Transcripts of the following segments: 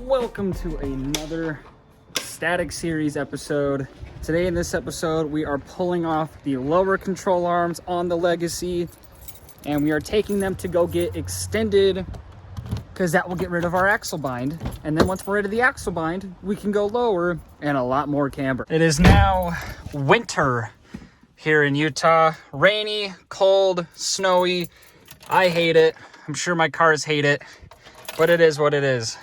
Welcome to another static series episode. Today in this episode we are pulling off the lower control arms on the Legacy, and we are taking them to go get extended because that will get rid of our axle bind, and then once we're rid of the axle bind we can go lower and a lot more camber. It is now winter here in Utah. Rainy, cold, snowy. I hate it. I'm sure my cars hate it, but it is what it is.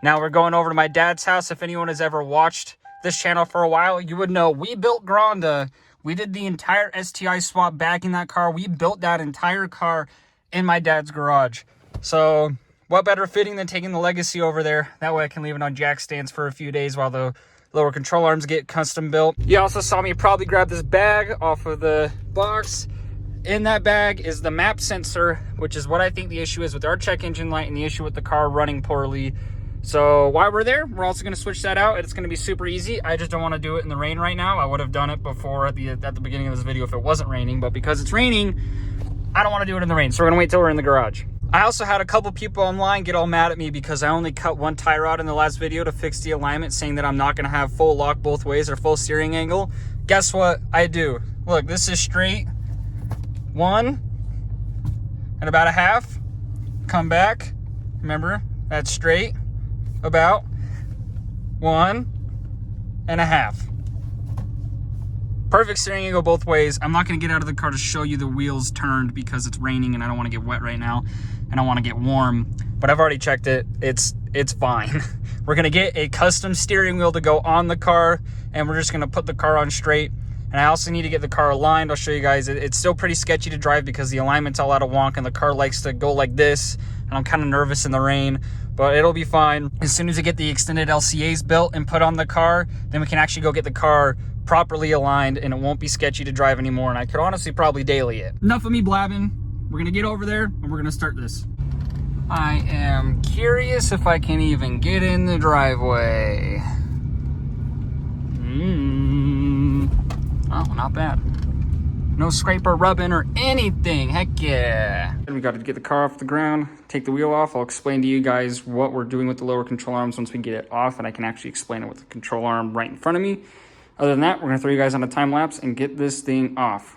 Now we're going over to my dad's house. If anyone has ever watched this channel for a while, you would know we built Granda. We did the entire STI swap back in that car. We built that entire car in my dad's garage. So what better fitting than taking the Legacy over there? That way I can leave it on jack stands for a few days while the lower control arms get custom built. You also saw me probably grab this bag off of the box. In that bag is the map sensor, which is what I think the issue is with our check engine light and the issue with the car running poorly. So while we're there, we're also going to switch that out. It's going to be super easy. I just don't want to do it in the rain right now. I would have done it before at the beginning of this video if it wasn't raining, but because it's raining, I don't want to do it in the rain. So we're going to wait till we're in the garage. I also had a couple people online get all mad at me because I only cut one tie rod in the last video to fix the alignment, saying that I'm not going to have full lock both ways or full steering angle. Guess what? I do. Look, this is straight. One and about a half. Come back. Remember, that's straight. About 1.5. Perfect steering angle both ways. I'm not going to get out of the car to show you the wheels turned because it's raining and I don't want to get wet right now and I want to get warm, but I've already checked it. It's fine. We're going to get a custom steering wheel to go on the car, and we're just going to put the car on straight. And I also need to get the car aligned. I'll show you guys. It's still pretty sketchy to drive because the alignment's all out of wonk and the car likes to go like this, and I'm kind of nervous in the rain, but it'll be fine. As soon as we get the extended LCAs built and put on the car, then we can actually go get the car properly aligned and it won't be sketchy to drive anymore, and I could honestly probably daily it. Enough of me blabbing. We're gonna get over there and we're gonna start this. I am curious if I can even get in the driveway. Oh, not bad. No scraper rubbing or anything. Heck yeah. We got to get the car off the ground, take the wheel off. I'll explain to you guys what we're doing with the lower control arms once we get it off, and I can actually explain it with the control arm right in front of me. Other than that, we're gonna throw you guys on a time lapse and get this thing off.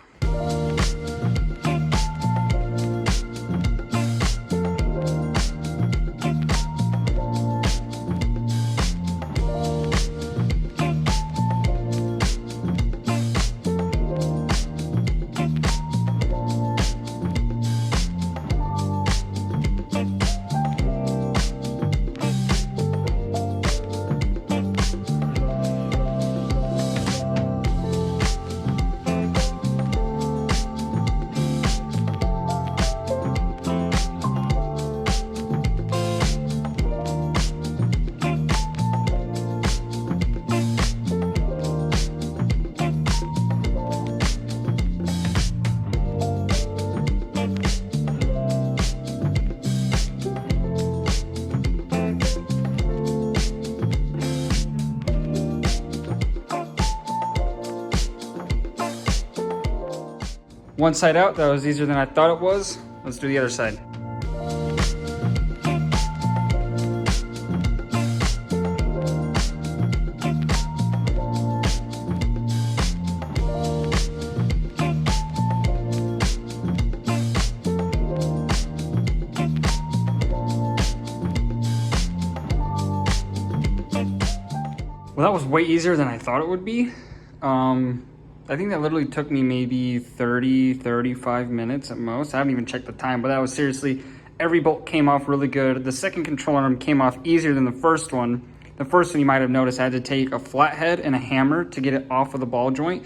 One side out, that was easier than I thought it was. Let's do the other side. Well, that was way easier than I thought it would be. I think that literally took me maybe 35 minutes at most. I haven't even checked the time, but that was seriously, every bolt came off really good. The second control arm came off easier than the first one. The first one, you might have noticed, I had to take a flathead and a hammer to get it off of the ball joint.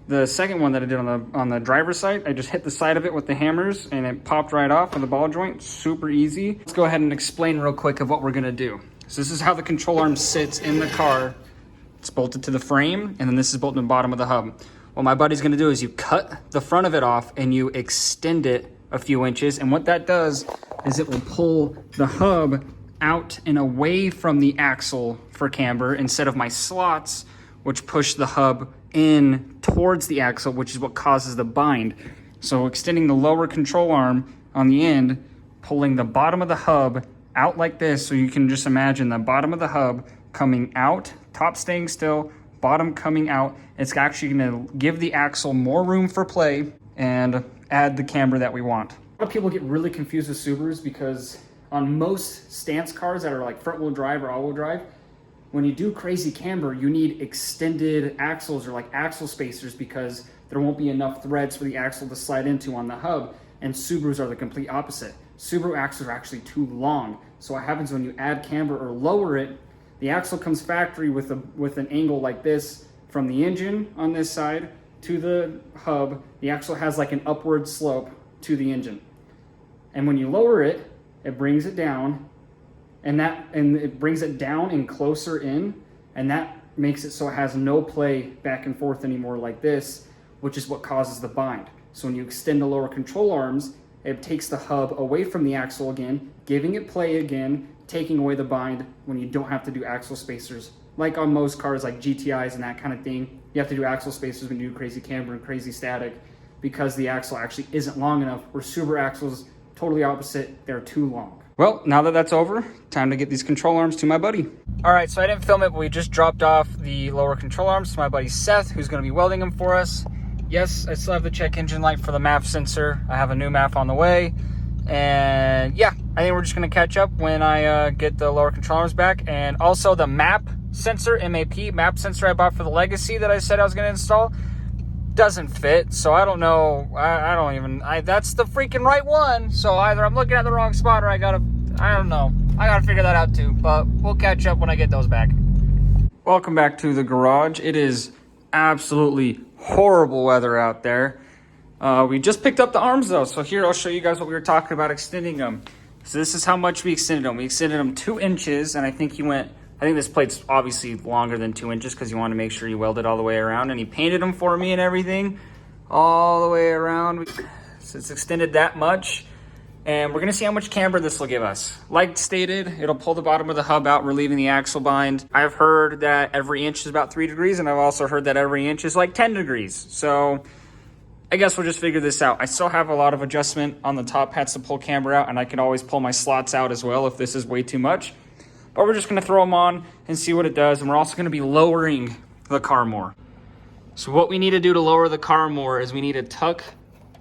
The second one that I did on the driver's side, I just hit the side of it with the hammers and it popped right off of the ball joint. Super easy. Let's go ahead and explain real quick of what we're gonna do. So this is how the control arm sits in the car. It's bolted to the frame, and then this is bolted to the bottom of the hub. What my buddy's gonna do is you cut the front of it off and you extend it a few inches, and what that does is it will pull the hub out and away from the axle for camber instead of my slots, which push the hub in towards the axle, which is what causes the bind. So extending the lower control arm on the end, pulling the bottom of the hub out like this. So you can just imagine the bottom of the hub coming out, top staying still, bottom coming out. It's actually gonna give the axle more room for play and add the camber that we want. A lot of people get really confused with Subarus because on most stance cars that are like front wheel drive or all wheel drive, when you do crazy camber, you need extended axles or like axle spacers because there won't be enough threads for the axle to slide into on the hub. And Subarus are the complete opposite. Subaru axles are actually too long. So what happens when you add camber or lower it, the axle comes factory with an angle like this from the engine on this side to the hub. The axle has like an upward slope to the engine. And when you lower it, it brings it down, and it brings it down and closer in, and that makes it so it has no play back and forth anymore like this, which is what causes the bind. So when you extend the lower control arms, it takes the hub away from the axle again, giving it play again, taking away the bind when you don't have to do axle spacers. Like on most cars like GTIs and that kind of thing, you have to do axle spacers when you do crazy camber and crazy static because the axle actually isn't long enough, where Subaru axles, totally opposite, they're too long. Well, now that that's over, time to get these control arms to my buddy. All right, so I didn't film it, but we just dropped off the lower control arms to my buddy Seth, who's gonna be welding them for us. Yes, I still have the check engine light for the MAF sensor. I have a new MAF on the way. And yeah, I think we're just gonna catch up when I get the lower control arms back. And also the map sensor, map sensor I bought for the Legacy that I said I was gonna install, doesn't fit. So I don't know, that's the freaking right one. So either I'm looking at the wrong spot or I don't know. I gotta figure that out too, but we'll catch up when I get those back. Welcome back to the garage. It is absolutely horrible weather out there. We just picked up the arms though, so here I'll show you guys what we were talking about extending them. So this is how much we extended them. We extended them 2 inches, and I think this plate's obviously longer than 2 inches because you want to make sure you weld it all the way around, and he painted them for me and everything all the way around. So it's extended that much, and we're gonna see how much camber this will give us. Like stated, it'll pull the bottom of the hub out, relieving the axle bind. I've heard that every inch is about 3 degrees, and I've also heard that every inch is like 10 degrees. So I guess we'll just figure this out. I still have a lot of adjustment on the top hats to pull camber out, and I can always pull my slots out as well if this is way too much. But we're just gonna throw them on and see what it does, and we're also gonna be lowering the car more. So what we need to do to lower the car more is we need to tuck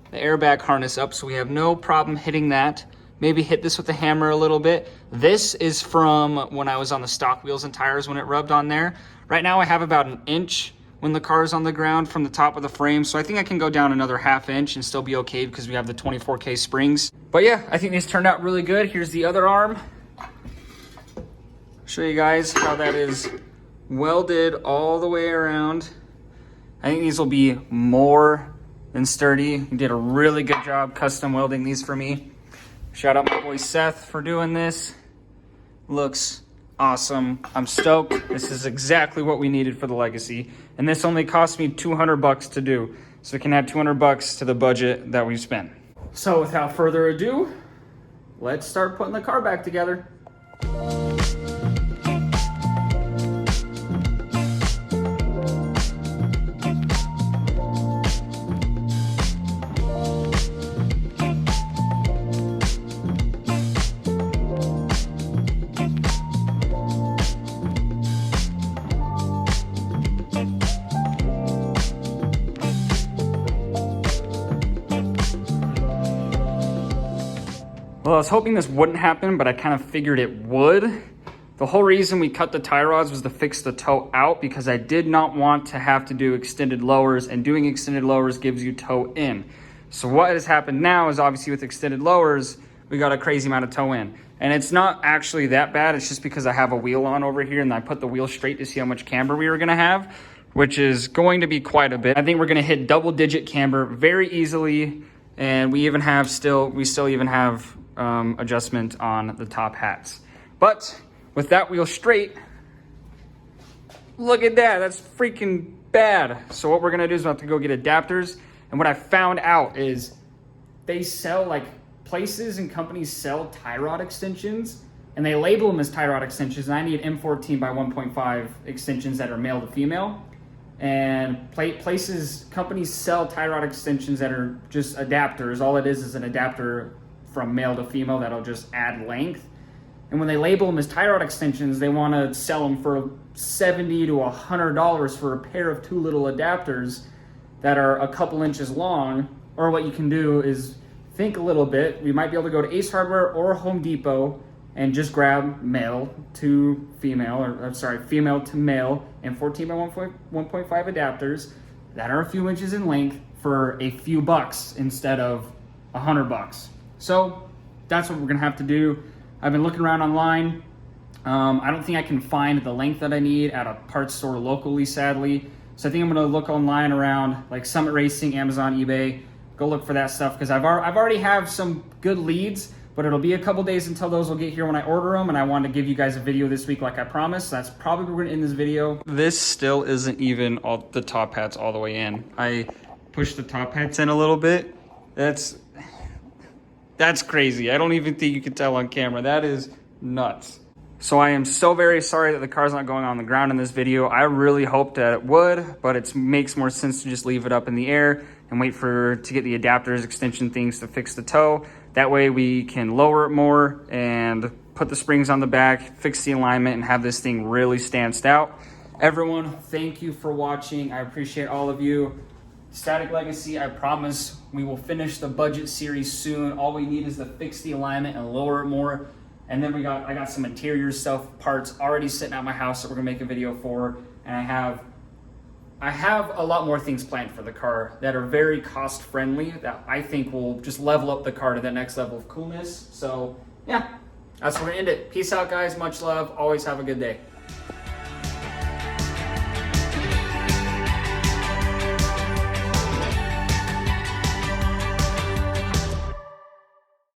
the airbag harness up so we have no problem hitting that. Maybe hit this with a hammer a little bit. This is from when I was on the stock wheels and tires when it rubbed on there. Right now I have about 1 inch when the car is on the ground from the top of the frame. So I think I can go down another 1/2 inch and still be okay because we have the 24K springs. But yeah, I think these turned out really good. Here's the other arm. Show you guys how that is welded all the way around. I think these will be more than sturdy. You did a really good job custom welding these for me. Shout out my boy Seth for doing this. Looks awesome. I'm stoked. This is exactly what we needed for the Legacy. And this only cost me $200 to do. So we can add $200 to the budget that we've spent. So without further ado, let's start putting the car back together. Well, I was hoping this wouldn't happen, but I kind of figured it would. The whole reason we cut the tie rods was to fix the toe out because I did not want to have to do extended lowers, and doing extended lowers gives you toe in. So what has happened now is obviously with extended lowers, we got a crazy amount of toe in. And it's not actually that bad. It's just because I have a wheel on over here and I put the wheel straight to see how much camber we were gonna have, which is going to be quite a bit. I think we're gonna hit double-digit camber very easily. And we still even have adjustment on the top hats. But with that wheel straight, look at that, that's freaking bad. So what we're gonna do is we have to go get adapters. And what I found out is they sell, like, places and companies sell tie rod extensions, and they label them as tie rod extensions, and I need M14 by 1.5 extensions that are male to female. And companies sell tie rod extensions that are just adapters. All it is an adapter from male to female that'll just add length. And when they label them as tie rod extensions, they want to sell them for $70 to $100 for a pair of 2 little adapters that are a couple inches long. Or what you can do is think a little bit. We might be able to go to Ace Hardware or Home Depot and just grab male to female, or I'm sorry, female to male, and 14 by 1.5 adapters that are a few inches in length for a few bucks instead of $100. So that's what we're gonna have to do. I've been looking around online. I don't think I can find the length that I need at a parts store locally, sadly. So I think I'm gonna look online around like Summit Racing, Amazon, eBay, go look for that stuff, because I've already have some good leads, but it'll be a couple days until those will get here when I order them, and I wanted to give you guys a video this week like I promised. So that's probably where we're gonna end this video. This still isn't even all the top hats all the way in. I pushed the top hats in a little bit. That's crazy. I don't even think you can tell on camera. That is nuts. So I am so very sorry that the car's not going on the ground in this video. I really hoped that it would, but it makes more sense to just leave it up in the air and wait to get the adapters, extension things to fix the toe. That way we can lower it more and put the springs on the back, fix the alignment, and have this thing really stand out. Everyone, thank you for watching. I appreciate all of you. Static Legacy, I promise we will finish the budget series soon. All we need is to fix the alignment and lower it more. And then I got some interior stuff, parts already sitting at my house that we're gonna make a video for. And I have a lot more things planned for the car that are very cost friendly that I think will just level up the car to the next level of coolness. So yeah, that's where we're gonna end it. Peace out, guys. Much love. Always have a good day.